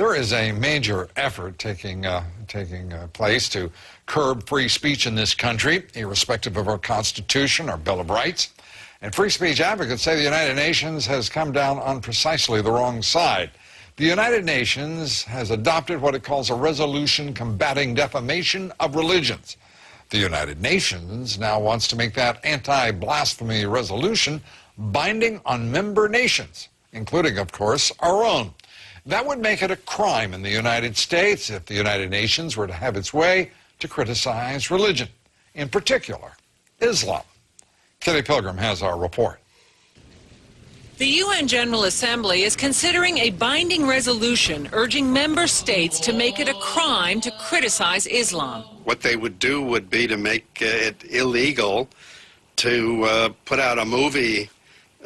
There is a major effort taking place to curb free speech in this country, irrespective of our Constitution, our Bill of Rights. And free speech advocates say the United Nations has come down on precisely the wrong side. The United Nations has adopted what it calls a resolution combating defamation of religions. The United Nations now wants to make that anti-blasphemy resolution binding on member nations, including, of course, our own. That would make it a crime in the United States if the United Nations were to have its way to criticize religion, in particular, Islam. Kitty Pilgrim has our report. The UN General Assembly is considering a binding resolution urging member states to make it a crime to criticize Islam. What they would do would be to make it illegal to put out a movie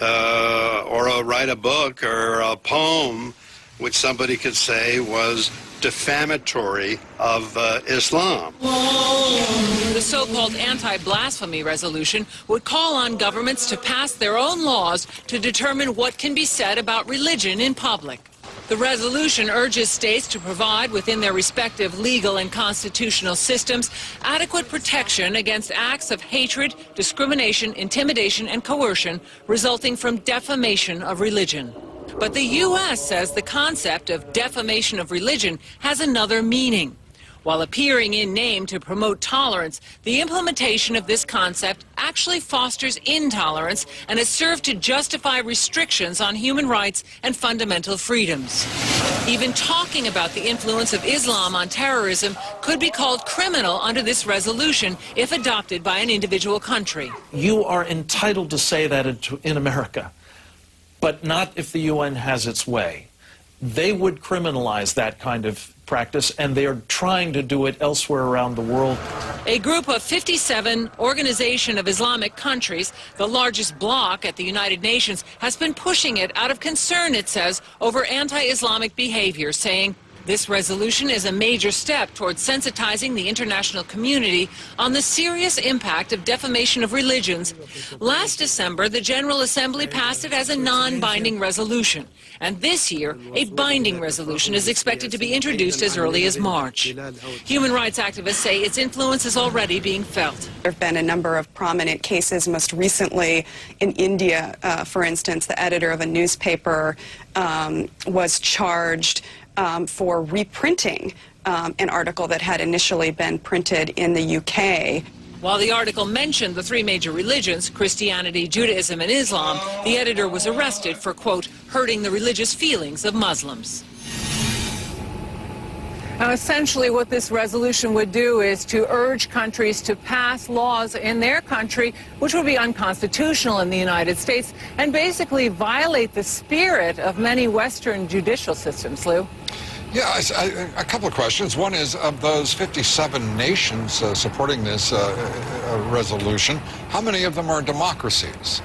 or write a book or a poem which somebody could say was defamatory of Islam. The so-called anti-blasphemy resolution would call on governments to pass their own laws to determine what can be said about religion in public. The resolution urges states to provide within their respective legal and constitutional systems adequate protection against acts of hatred, discrimination, intimidation, and coercion resulting from defamation of religion. But the U.S. says the concept of defamation of religion has another meaning. While appearing in name to promote tolerance, the implementation of this concept actually fosters intolerance and has served to justify restrictions on human rights and fundamental freedoms. Even talking about the influence of Islam on terrorism could be called criminal under this resolution if adopted by an individual country. You are entitled to say that in America, but not if the UN has its way. They would criminalize that kind of practice, and they are trying to do it elsewhere around the world. A group of 57 Organization of Islamic Countries, the largest bloc at the United Nations, has been pushing it out of concern, it says, over anti-Islamic behavior, saying this resolution is a major step towards sensitizing the international community on the serious impact of defamation of religions. Last December, the General Assembly passed it as a non-binding resolution. And this year, a binding resolution is expected to be introduced as early as March. Human rights activists say its influence is already being felt. There have been a number of prominent cases, most recently in India, for instance, the editor of a newspaper was charged for reprinting an article that had initially been printed in the UK. While the article mentioned the three major religions, Christianity, Judaism, and Islam, the editor was arrested for, quote, hurting the religious feelings of Muslims. Now, essentially what this resolution would do is to urge countries to pass laws in their country which would be unconstitutional in the United States and basically violate the spirit of many Western judicial systems, Lou. Yeah, a couple of questions. One is, of those 57 nations supporting this resolution, how many of them are democracies?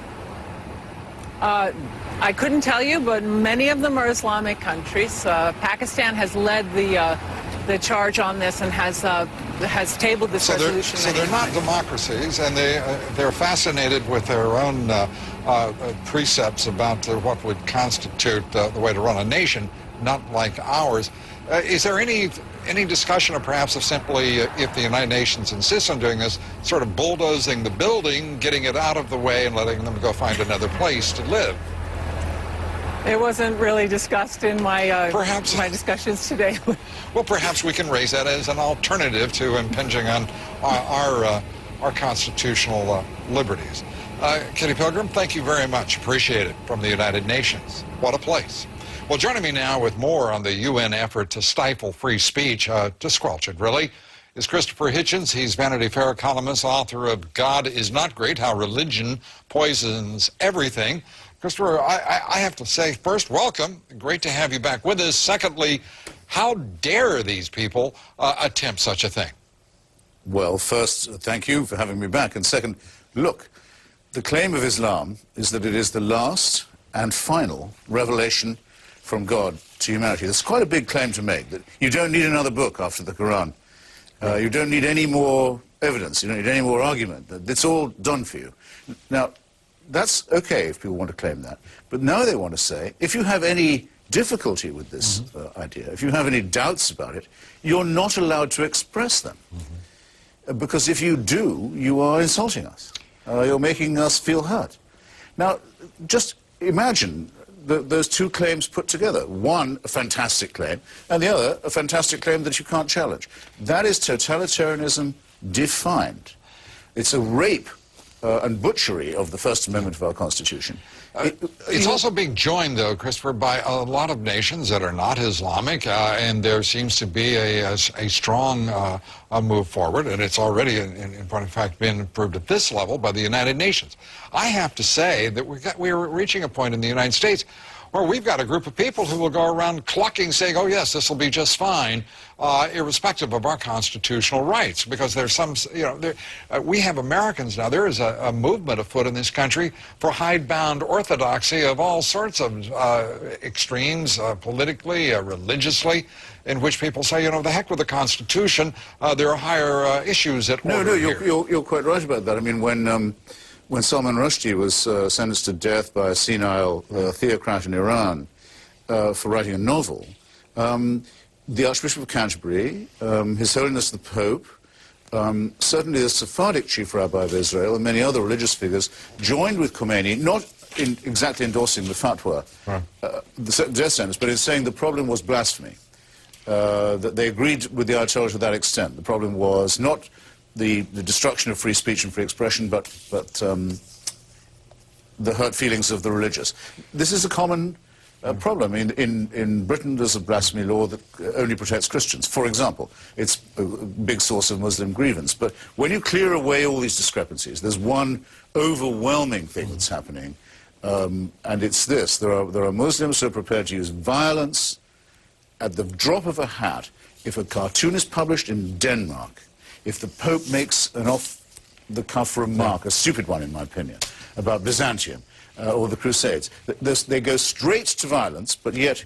I couldn't tell you, but many of them are Islamic countries. Pakistan has led the charge on this and has tabled this resolution. So they're not democracies, and they're fascinated with their own precepts about what would constitute the way to run a nation, not like ours. Is there any discussion, or perhaps of simply, if the United Nations insists on doing this, sort of bulldozing the building, getting it out of the way, and letting them go find another place to live? It wasn't really discussed in my my discussions today. Well, perhaps we can raise that as an alternative to impinging on our constitutional liberties. Kitty Pilgrim, thank you very much. Appreciate it, from the United Nations. What a place. Well, joining me now with more on the UN effort to stifle free speech, to squelch it, really, is Christopher Hitchens. He's Vanity Fair columnist, author of God is Not Great, How Religion Poisons Everything. Christopher, I have to say, first, welcome. Great to have you back with us. Secondly, how dare these people attempt such a thing? Well, first, thank you for having me back. And second, look, the claim of Islam is that it is the last and final revelation from God to humanity. That's quite a big claim to make, that you don't need another book after the Quran. You don't need any more evidence. You don't need any more argument. It's all done for you. Now, that's okay if people want to claim that. But now they want to say, if you have any difficulty with this idea, if you have any doubts about it, you're not allowed to express them. Because if you do, you are insulting us. You're making us feel hurt. Now, just imagine those two claims put together. One, a fantastic claim, and the other, a fantastic claim that you can't challenge. That is totalitarianism defined. It's a rape and butchery of the First Amendment of our Constitution. It's also being joined, though, Christopher, by a lot of nations that are not Islamic, and there seems to be a strong move forward, and it's already, in point of fact, been approved at this level by the United Nations. I have to say that we're reaching a point in the United States where we've got a group of people who will go around clucking, saying, oh, yes, this will be just fine, irrespective of our constitutional rights, because there's some, we have Americans now. There is a movement afoot in this country for hidebound orthodoxy of all sorts of extremes, politically, religiously, in which people say, the heck with the Constitution, there are higher issues at order here. You're quite right about that. I mean, when Salman Rushdie was sentenced to death by a senile theocrat in Iran for writing a novel, the Archbishop of Canterbury, His Holiness the Pope, certainly the Sephardic chief rabbi of Israel, and many other religious figures joined with Khomeini, not in exactly endorsing the fatwa, the death sentence, but in saying the problem was blasphemy. That they agreed with the Ayatollah to that extent. The problem was not the destruction of free speech and free expression, but the hurt feelings of the religious. This is a common problem. In Britain, there's a blasphemy law that only protects Christians, for example. It's a big source of Muslim grievance. But when you clear away all these discrepancies, there's one overwhelming thing that's happening, and it's this. There are Muslims who are prepared to use violence at the drop of a hat if a cartoon is published in Denmark, if the Pope makes an off-the-cuff remark, a stupid one in my opinion, about Byzantium or the Crusades. They go straight to violence, but yet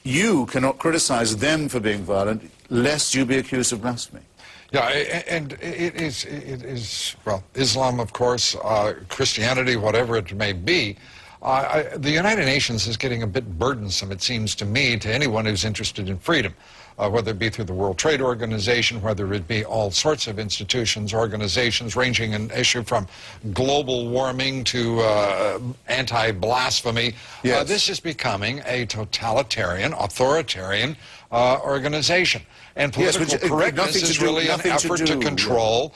you cannot criticize them for being violent lest you be accused of blasphemy. Yeah, and it is well, Islam, of course, Christianity, whatever it may be. The United Nations is getting a bit burdensome, it seems to me, to anyone who's interested in freedom. Whether it be through the World Trade Organization, whether it be all sorts of institutions, organizations, ranging in issue from global warming to anti-blasphemy. Yes. This is becoming a totalitarian, authoritarian organization. And political correctness is really an effort to control,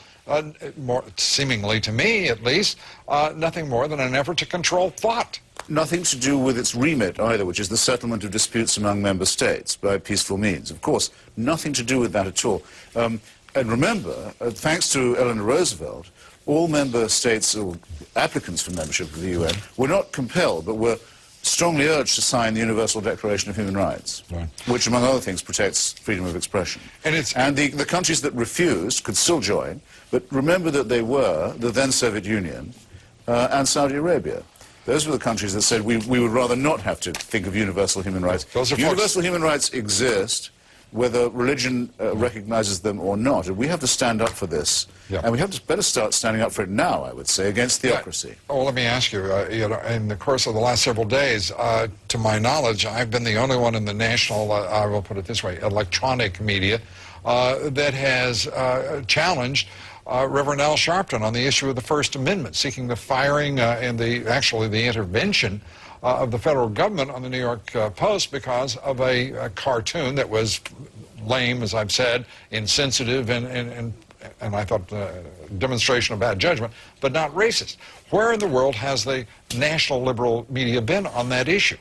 more, seemingly to me at least, nothing more than an effort to control thought. Nothing to do with its remit either, which is the settlement of disputes among member states by peaceful means. Of course, nothing to do with that at all. And remember, thanks to Eleanor Roosevelt, all member states or applicants for membership of the UN were not compelled, but were strongly urged to sign the Universal Declaration of Human Rights, which, among other things, protects freedom of expression. And the countries that refused could still join, but remember that they were the then Soviet Union and Saudi Arabia. Those were the countries that said we would rather not have to think of universal human rights. Universal human rights exist whether religion recognizes them or not. And we have to stand up for this. And we have to better start standing up for it now, I would say, against theocracy. Well, let me ask you, in the course of the last several days, to my knowledge, I've been the only one in the national, I will put it this way, electronic media that has challenged Reverend Al Sharpton on the issue of the First Amendment, seeking the firing and actually the intervention of the federal government on the New York Post because of a cartoon that was lame, as I've said, insensitive, and I thought a demonstration of bad judgment, but not racist. Where in the world has the national liberal media been on that issue?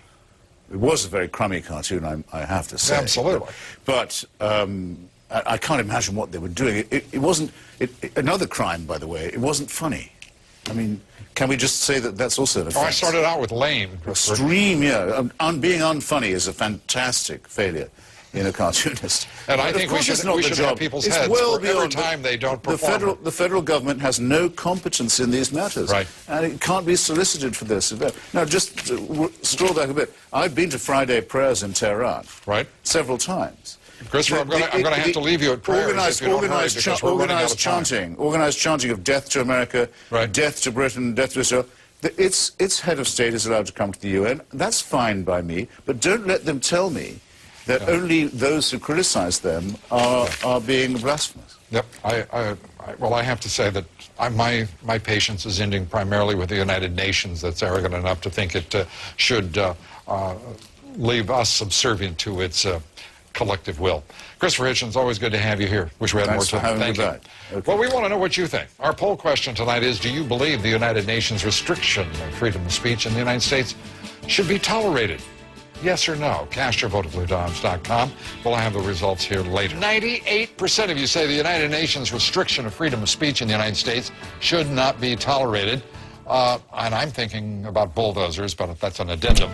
It was a very crummy cartoon, I have to say. Absolutely. But I can't imagine what they were doing. It wasn't, another crime, by the way, it wasn't funny. I mean, can we just say that that's also an offense? Oh, I started out with lame. Extreme, yeah. Being unfunny is a fantastic failure in a cartoonist. And I think we should have people's heads for every time they don't perform. The federal government has no competence in these matters. Right. And it can't be solicited for this. Now, just scroll back a bit. I've been to Friday prayers in Tehran. Right. Several times. Christopher, I'm going to have to leave you at prayers if you don't hurry, because we're running out of time. Organized chanting of death to America, death to Britain, death to Israel. Its head of state is allowed to come to the UN. That's fine by me, but don't let them tell me that only those who criticize them are being blasphemous. Yep. Well, I have to say that my patience is ending primarily with the United Nations that's arrogant enough to think it should leave us subservient to its collective will. Christopher Hitchens, always good to have you here. Wish we had more time. Thank you. Okay. Well, we want to know what you think. Our poll question tonight is, do you believe the United Nations restriction of freedom of speech in the United States should be tolerated? Yes or no? Cast your vote at BlueDimes.com. We'll have the results here later. 98% of you say the United Nations restriction of freedom of speech in the United States should not be tolerated. And I'm thinking about bulldozers, but that's an addendum.